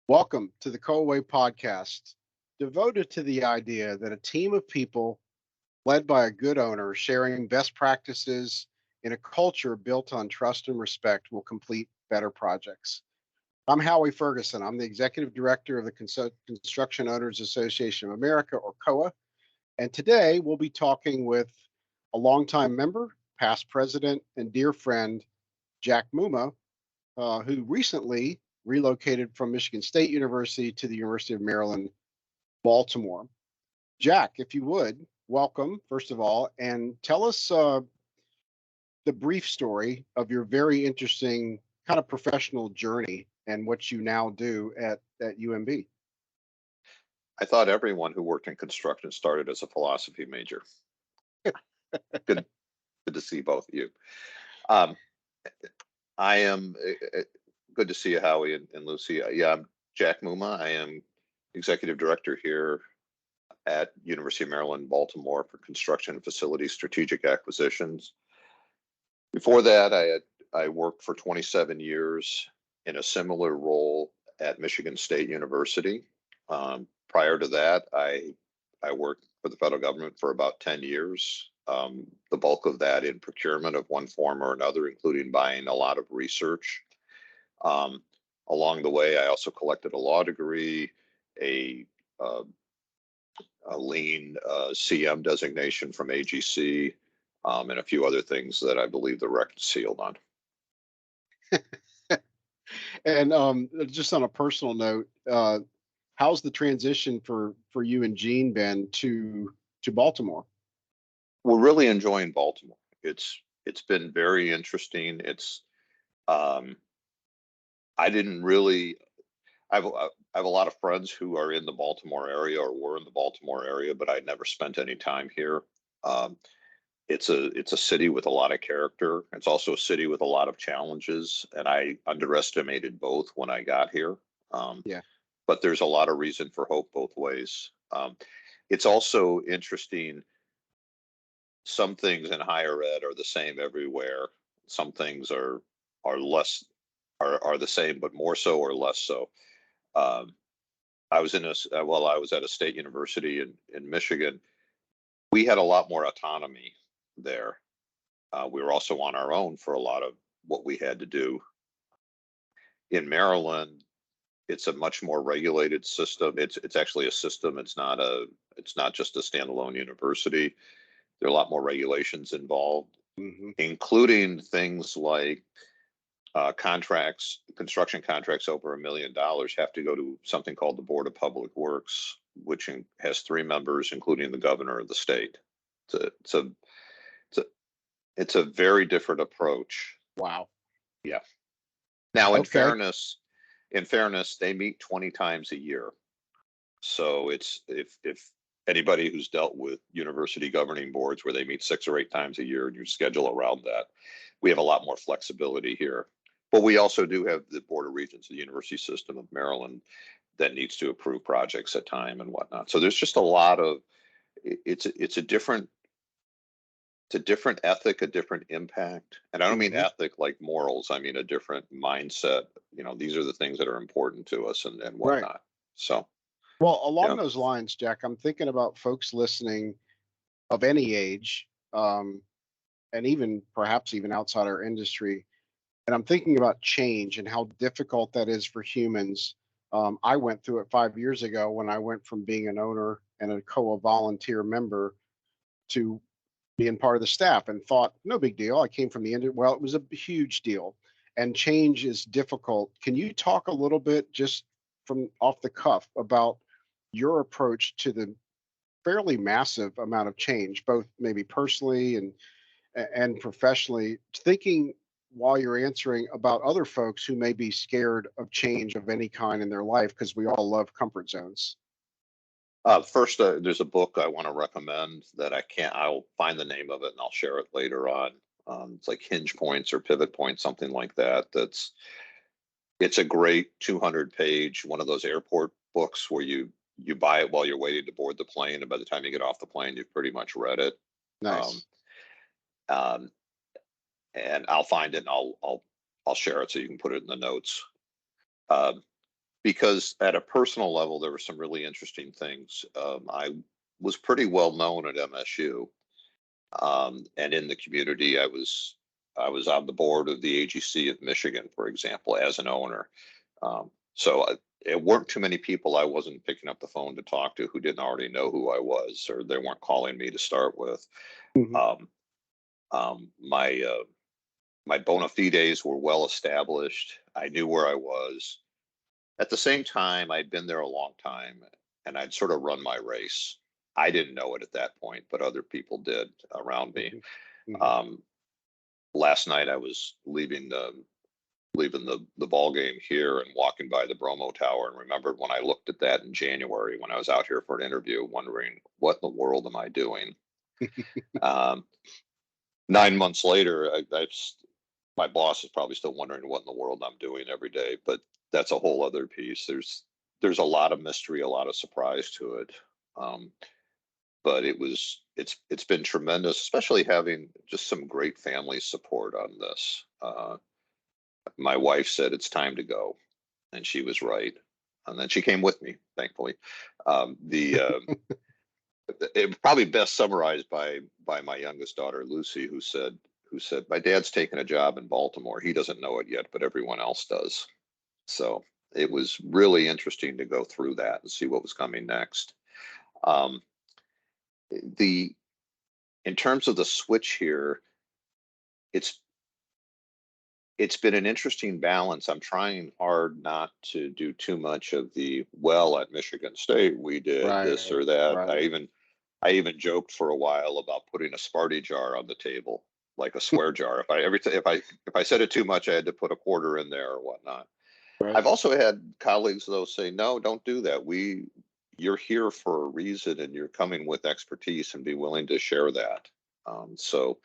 Welcome to the COAA podcast, devoted to the idea that a team of people led by a good owner sharing best practices in a culture built on trust and respect will complete better projects. I'm Howie Ferguson. I'm the executive director of the Construction Owners Association of America, or COAA. And today we'll be talking with a longtime member, past president, and dear friend, Jack Mumma, who recently relocated from Michigan State University to the University of Maryland, Baltimore. Jack, if you would, welcome, first of all, and tell us the brief story of your very interesting kind of professional journey and what you now do at UMB. I thought everyone who worked in construction started as a philosophy major. Good, good to see both of you. Um, I am good to see you, Howie and Lucy. Yeah, I'm Jack Mumma. I am executive director here at University of Maryland, Baltimore for construction and facility strategic acquisitions. Before that, I worked for 27 years in a similar role at Michigan State University. Prior to that, I worked for the federal government for about 10 years. The bulk of that in procurement of one form or another, including buying a lot of research. Along the way, I also collected a law degree, a lean CM designation from AGC, and a few other things that I believe the record sealed on. And just on a personal note, how's the transition for you and Gene been to Baltimore? We're really enjoying Baltimore. It's been very interesting. I didn't really. I have a lot of friends who are in the Baltimore area or were in the Baltimore area, but I'd never spent any time here. It's a city with a lot of character. It's also a city with a lot of challenges, and I underestimated both when I got here. Yeah. But there's a lot of reason for hope both ways. It's also interesting. Some things in higher ed are the same everywhere. Some things are less are the same, but more so or less so. I was I was at a state university in Michigan. We had a lot more autonomy there. We were also on our own for a lot of what we had to do. In Maryland, it's a much more regulated system. It's actually a system. It's not just a standalone university. There are a lot more regulations involved, including things like construction contracts over $1 million have to go to something called the Board of Public Works, which has 3 members, including the governor of the state. It's a very different approach. Wow. Yeah. Now, in Okay. fairness, they meet 20 times a year. So it's if anybody who's dealt with university governing boards where they meet 6 or 8 times a year and you schedule around that, we have a lot more flexibility here. But we also do have the Board of Regents of the University System of Maryland that needs to approve projects at time and whatnot. So there's just a lot of it's a different ethic, a different impact. And I don't mean ethic like morals. I mean a different mindset. These are the things that are important to us and whatnot. Right. So, Well, along those lines, Jack, I'm thinking about folks listening of any age, and even perhaps even outside our industry. And I'm thinking about change and how difficult that is for humans. I went through it 5 years ago when I went from being an owner and a COA volunteer member to being part of the staff, and thought, no big deal. I came from the end. Well, it was a huge deal, and change is difficult. Can you talk a little bit, just from off the cuff, about your approach to the fairly massive amount of change, both maybe personally and professionally, thinking while you're answering about other folks who may be scared of change of any kind in their life, because we all love comfort zones? First, there's a book I want to recommend that I'll find the name of it and I'll share it later on. It's like Hinge Points or Pivot Points, something like that. It's a great 200-page, one of those airport books where you buy it while you're waiting to board the plane, and by the time you get off the plane, you've pretty much read it. Nice. And I'll find it and I'll share it so you can put it in the notes. because at a personal level, there were some really interesting things. I was pretty well known at MSU, and in the community, I was on the board of the AGC of Michigan, for example, as an owner. So it weren't too many people I wasn't picking up the phone to talk to who didn't already know who I was, or they weren't calling me to start with. Mhm. Um, my bona fides were well established. I knew where I was. At the same time, I'd been there a long time, and I'd sort of run my race. I didn't know it at that point, but other people did around me. Mhm. Mhm. Um, Last night I was leaving the ball game here and walking by the Bromo Tower, and remembered when I looked at that in January when I was out here for an interview, wondering what in the world am I doing? Um, 9 months later, my boss is probably still wondering what in the world I'm doing every day, but that's a whole other piece. There's a lot of mystery, a lot of surprise to it. Um, but it's been tremendous, especially having just some great family support on this. My wife said it's time to go, and she was right. And then she came with me, thankfully. The it probably best summarized by my youngest daughter Lucy, who said my dad's taken a job in Baltimore. He doesn't know it yet, but everyone else does. So it was really interesting to go through that and see what was coming next. Um, the In terms of the switch here, it's it's been an interesting balance. I'm trying hard not to do too much of the, well, at Michigan State we did this Right. or that. Right. I even joked for a while about putting a Sparty jar on the table, like a swear jar. If I said it too much, I had to put a quarter in there or whatnot. Right. I've also had colleagues though say, no, don't do that. You're here for a reason, and you're coming with expertise, and be willing to share that. So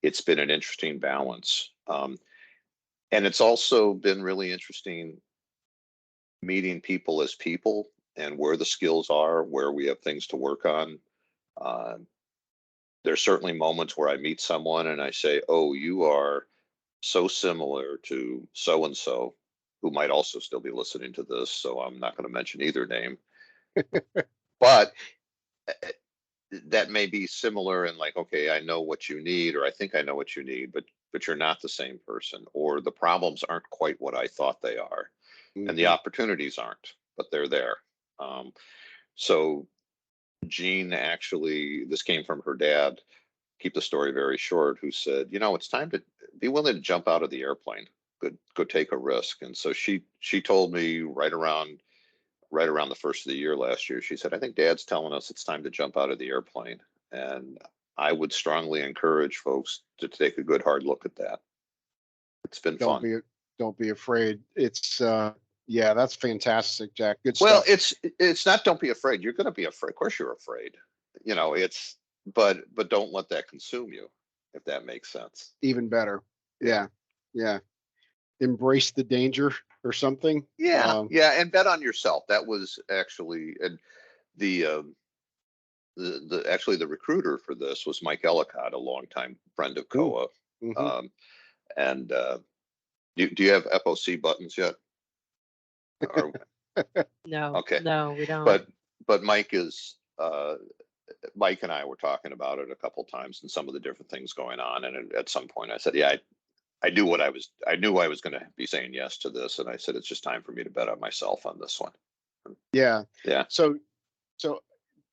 it's been an interesting balance. And it's also been really interesting meeting people as people, and where the skills are, where we have things to work on. Uh, there's certainly moments where I meet someone and I say, oh, you are so similar to so and so, who might also still be listening to this. So I'm not going to mention either name, but that may be similar in, like, okay, I know what you need, or I think I know what you need, but you're not the same person, or the problems aren't quite what I thought they are, and the Mhm. opportunities aren't, but they're there. So Jean, actually, this came from her dad, keep the story very short, who said, it's time to be willing to jump out of the airplane, go take a risk. And so she told me right around the first of the year last year, she said, I think Dad's telling us it's time to jump out of the airplane. And I would strongly encourage folks to take a good hard look at that. It's been Don't fun. be don't be afraid. It's yeah, that's fantastic, Jack. Good Well, stuff. it's not, don't be afraid. You're going to be afraid. Of course you're afraid. It's, but don't let that consume you, if that makes sense. Even better. Yeah. Yeah. Yeah. Embrace the danger or something. Yeah. Yeah. And bet on yourself. That was actually, and the, actually the recruiter for this was Mike Ellicott, a longtime friend of Ooh. COAA. Hmm. Um, and do you have FOC buttons yet? Or No, okay, no, we don't. but Mike and I were talking about it a couple times, and some of the different things going on. And at some point, I said, "Yeah, I knew I knew I was going to be saying yes to this." And I said, "It's just time for me to bet on myself on this one." Yeah. Yeah. So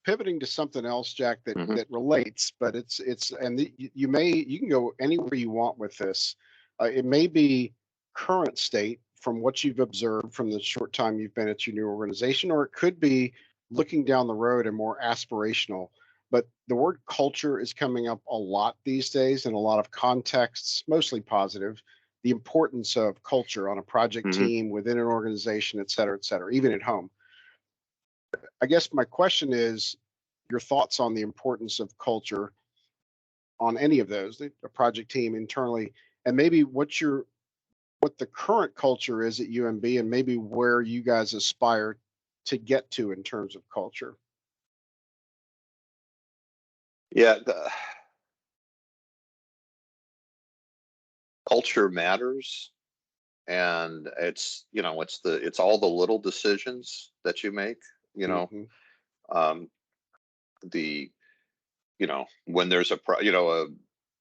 pivoting to something else, Jack, that Hmm. relates, but you can go anywhere you want with this. It may be current state from what you've observed from the short time you've been at your new organization, or it could be looking down the road and more aspirational. But the word culture is coming up a lot these days in a lot of contexts, mostly positive. The importance of culture on a project Hmm. team, within an organization, et cetera, even at home. I guess my question is your thoughts on the importance of culture on any of those, a project team internally, and maybe what the current culture is at UMB, and maybe where you guys aspire to get to in terms of culture. Yeah. Culture matters. and it's all the little decisions that you make, you know, Hmm. um, the, when there's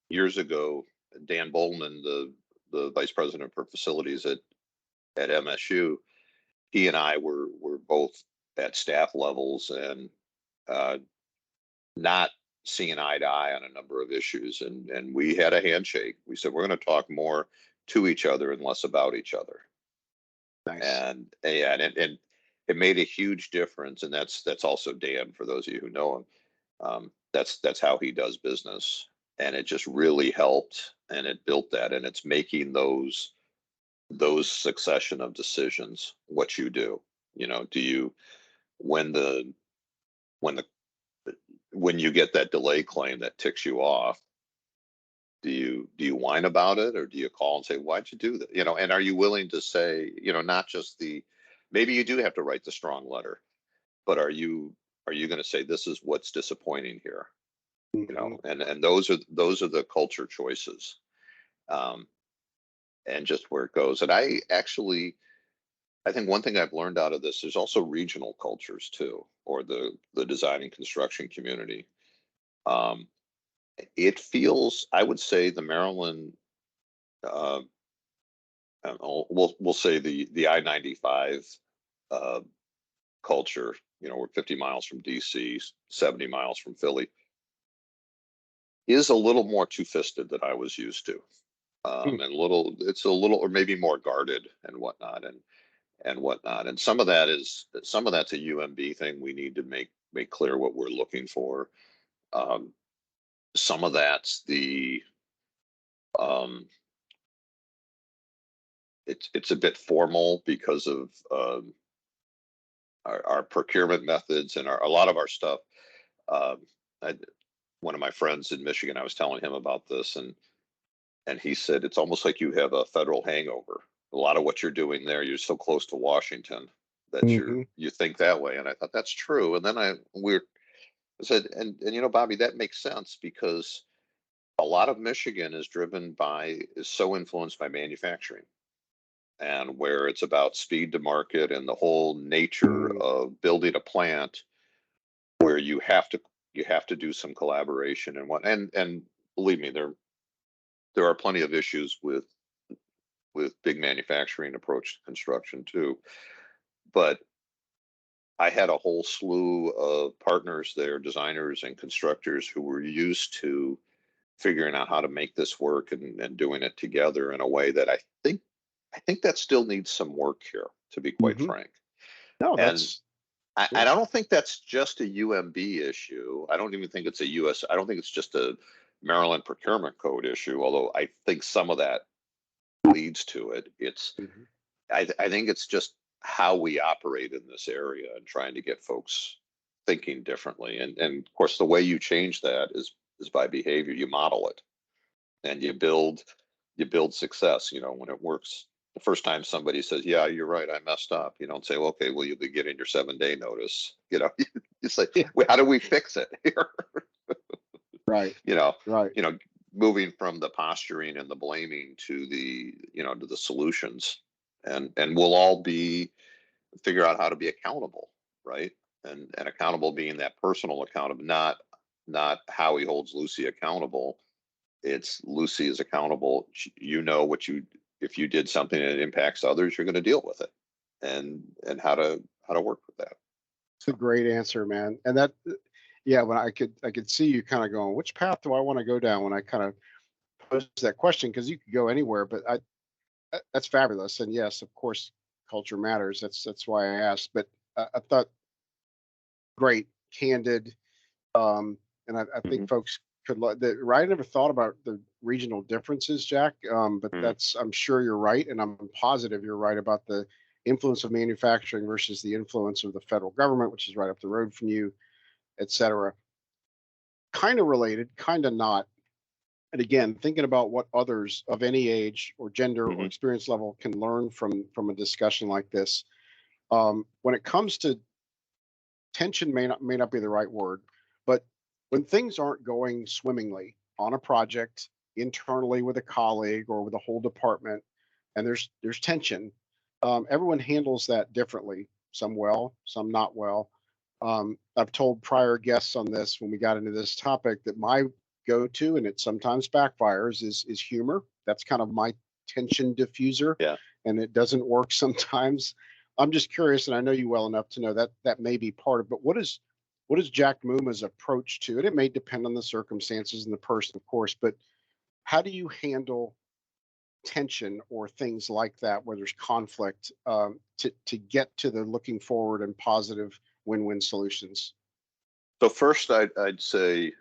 years ago, Dan Bowman, the vice president for facilities at MSU, he and I were both at staff levels, and uh, not seeing eye to eye on a number of issues, and we had a handshake. We said we're going to talk more to each other and less about each other, Nice. and it made a huge difference. And that's also Dan, for those of you who know him. That's how he does business, and it just really helped, and it built that, and it's making those succession of decisions what you do. Do you, when the when the when you get that delay claim that ticks you off, do you whine about it, or do you call and say, why'd you do that? And are you willing to say, not just maybe you do have to write the strong letter, but are you going to say, this is what's disappointing here? Hmm. And those are the culture choices, um, and just where it goes. And I think one thing I've learned out of this, there's also regional cultures too, or the design and construction community. Um, it feels, I would say, the Maryland, uh, we'll say the I-95 uh, culture. We're 50 miles from DC, 70 miles from Philly, is a little more two-fisted than I was used to. And it's a little, or maybe more guarded and whatnot, and whatnot. And some of that's a UMB thing. We need to make clear what we're looking for. Um, some of that's um, it's a bit formal because of our procurement methods and a lot of our stuff. Um, One of my friends in Michigan, I was telling him about this, and he said it's almost like you have a federal hangover. A lot of what you're doing there, you're so close to Washington that Hmm. you think that way. And I thought that's true. And then I said, and Bobby, that makes sense, because a lot of Michigan is so influenced by manufacturing, and where it's about speed to market and the whole nature Hmm. of building a plant where you have to do some collaboration and believe me, there are plenty of issues with big manufacturing approach to construction too. But I had a whole slew of partners there, designers and constructors, who were used to figuring out how to make this work, and doing it together in a way that I think that still needs some work here, to be quite Hmm. frank. No, And that's I yeah. don't think that's just a UMB issue. I don't even think it's I don't think it's just a Maryland procurement code issue, although I think some of that leads to it. Hmm. I think it's just how we operate in this area, and trying to get folks thinking differently. And of course, the way you change that is by behavior. You model it, and you build success. When it works. The first time somebody says, "Yeah, you're right, I messed up," you don't say, "Well, okay, well, you'll be getting your 7-day notice." You say, Yeah. well, "How do we fix it here?" Right. you know, Right. you know, moving from the posturing and the blaming to the solutions, and we'll all figure out how to be accountable, right? And accountable being that personal accountable, not how he holds Lucy accountable. It's Lucy is accountable. What if you did something and it impacts others, you're going to deal with it, and how to work with that. It's a great answer, man. And that, yeah, when I could see you kind of going, which path do I want to go down when I kind of posed that question, because you could go anywhere, but that's fabulous. And yes, of course, culture matters. That's why I asked. But I thought great, candid, and I think Hmm. folks could right. I never thought about the regional differences, Jack. But Hmm. that's I'm sure you're right, and I'm positive you're right about the influence of manufacturing versus the influence of the federal government, which is right up the road from you, et cetera. Kind of related, kind of not. And again, thinking about what others of any age or gender or Hmm. experience level can learn from a discussion like this. When it comes to tension, may not be the right word, but when things aren't going swimmingly on a project, internally with a colleague or with a whole department, and there's tension. Everyone handles that differently. Some well, some not well. I've told prior guests on this when we got into this topic that my go-to, and it sometimes backfires, is humor. That's kind of my tension diffuser, Yeah. and it doesn't work sometimes. I'm just curious, and I know you well enough to know that that may be part of. But what is Jack Mumma's approach to it? It may depend on the circumstances and the person, of course, but how do you handle tension or things like that where there's conflict, to get to the looking forward and positive win-win solutions? So first, I'd say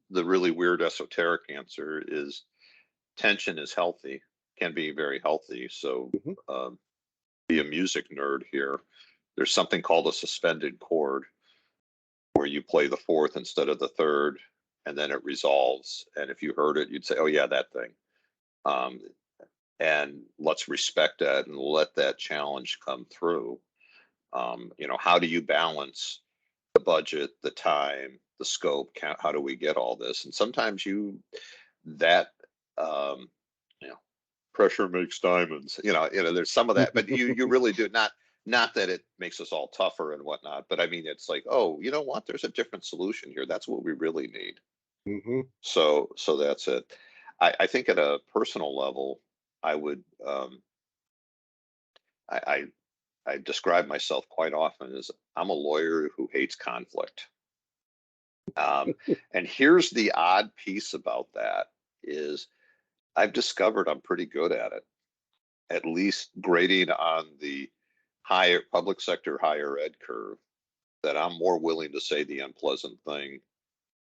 the really weird esoteric answer is tension is healthy, can be very healthy. So Hmm. be a music nerd here. There's something called a suspended chord where you play the fourth instead of the third, and then it resolves. And if you heard it, you'd say, "Oh yeah, that thing." Um, and let's respect that and let that challenge come through. How do you balance the budget, the time, the scope? How do we get all this? And sometimes that um, you know pressure makes diamonds. There's some of that, but you really do not that it makes us all tougher and whatnot, but I mean it's like, oh, you know what? There's a different solution here. That's what we really need. Hmm. So that's it. I think at a personal level, I would I I describe myself quite often as I'm a lawyer who hates conflict. And here's the odd piece about that is I've discovered I'm pretty good at least grading on the higher public sector higher ed curve, that I'm more willing to say the unpleasant thing,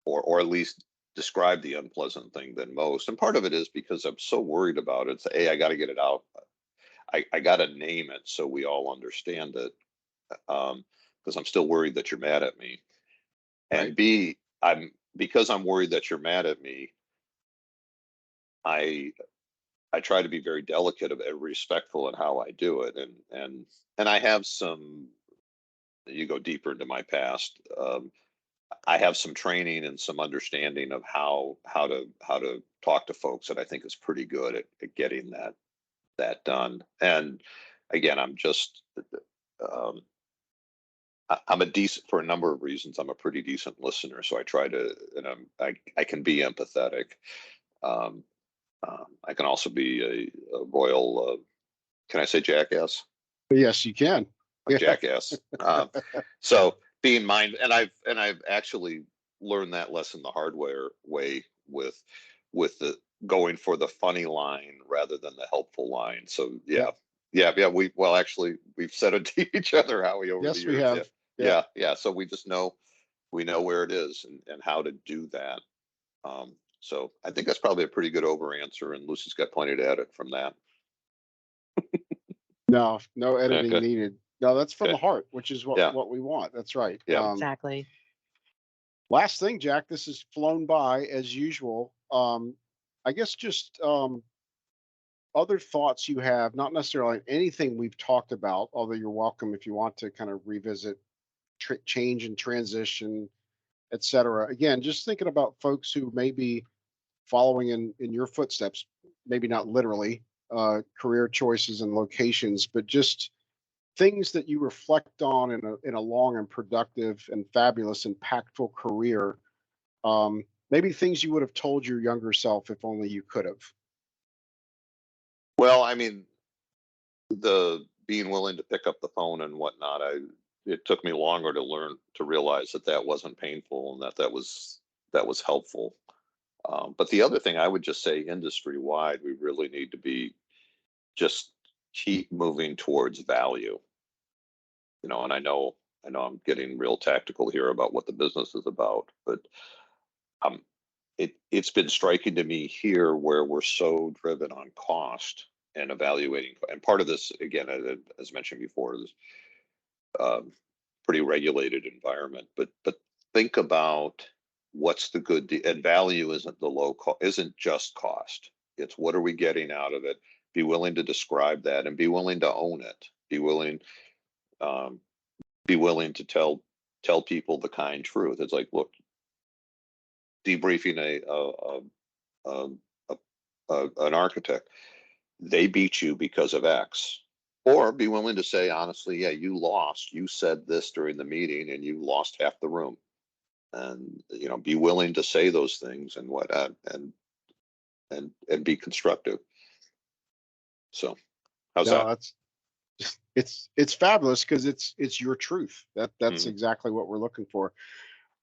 or at least describe the unpleasant thing than most. And part of it is because I'm so worried about it. It's, A, I got to get it out. I got to name it so we all understand it. Because I'm still worried that you're mad at me. And Right. B, because I'm worried that you're mad at me, I I try to be very delicate and respectful in how I do it. And I have some, you go deeper into my past. I have some training and some understanding of how to talk to folks that I think is pretty good at getting that done. And again, um, I'm a decent, for a number of reasons, I'm a pretty decent listener. So I try to, and I can be empathetic. Um, I can also be a royal, can I say jackass? Yes, you can. A Yeah. jackass. So being mind, and I've actually learned that lesson the hard way with the going for the funny line rather than the helpful line. So Yep. yeah. Actually we've said it to each other, Howie, over the Yes, we years. have. Yeah. Yeah. So we know where it is and how to do that. So I think that's probably a pretty good over answer, and Lucy's got plenty to edit from that. No, no editing Okay. needed. No, that's from the Okay. heart, which is what Yeah. what we want. That's right. Yeah. Exactly. Last thing, Jack, this has flown by as usual. I guess just other thoughts you have, not necessarily anything we've talked about, although you're welcome if you want to kind of revisit change and transition, et cetera. Again, just thinking about folks who may be following in your footsteps, maybe not literally, career choices and locations, but just things that you reflect on in a long and productive and fabulous, impactful career. Maybe things you would have told your younger self if only you could have. Well, I mean, the being willing to pick up the phone and whatnot, it took me longer to learn to realize that wasn't painful and that was helpful. But the other thing I would just say, industry wide, we really need to be just keep moving towards value. And I know I'm getting real tactical here about what the business is about, but um, it's been striking to me here where we're so driven on cost and evaluating. And part of this, again, as mentioned before, is um, pretty regulated environment. But think about what's the good and value isn't the low cost, isn't just cost. It's what are we getting out of it? Be willing to describe that and be willing to own it. Um, be willing to tell people the kind truth. It's like, look, debriefing a an architect. they beat you because of X. Or be willing to say, honestly, yeah, you lost. You said this during the meeting and you lost half the room. And, be willing to say those things and and be constructive. So how's No, that? it's fabulous because it's your truth. That's Mhm. exactly what we're looking for.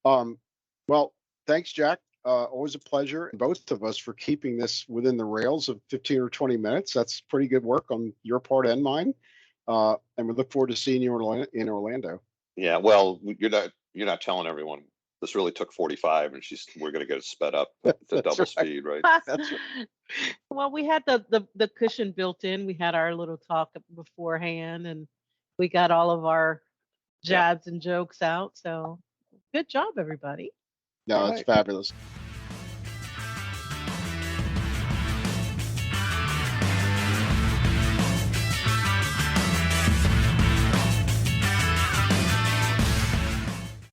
Well, thanks, Jack. Always a pleasure, both of us, for keeping this within the rails of 15 or 20 minutes. That's pretty good work on your part and mine. And we look forward to seeing you in Orlando. Yeah, well, you're not telling everyone this really took 45 and we're going to get it sped up to That's double right. speed, right? That's right. Well, we had the cushion built in. We had our little talk beforehand, and we got all of our Yeah. jabs and jokes out. So good job, everybody. No, All it's right. fabulous.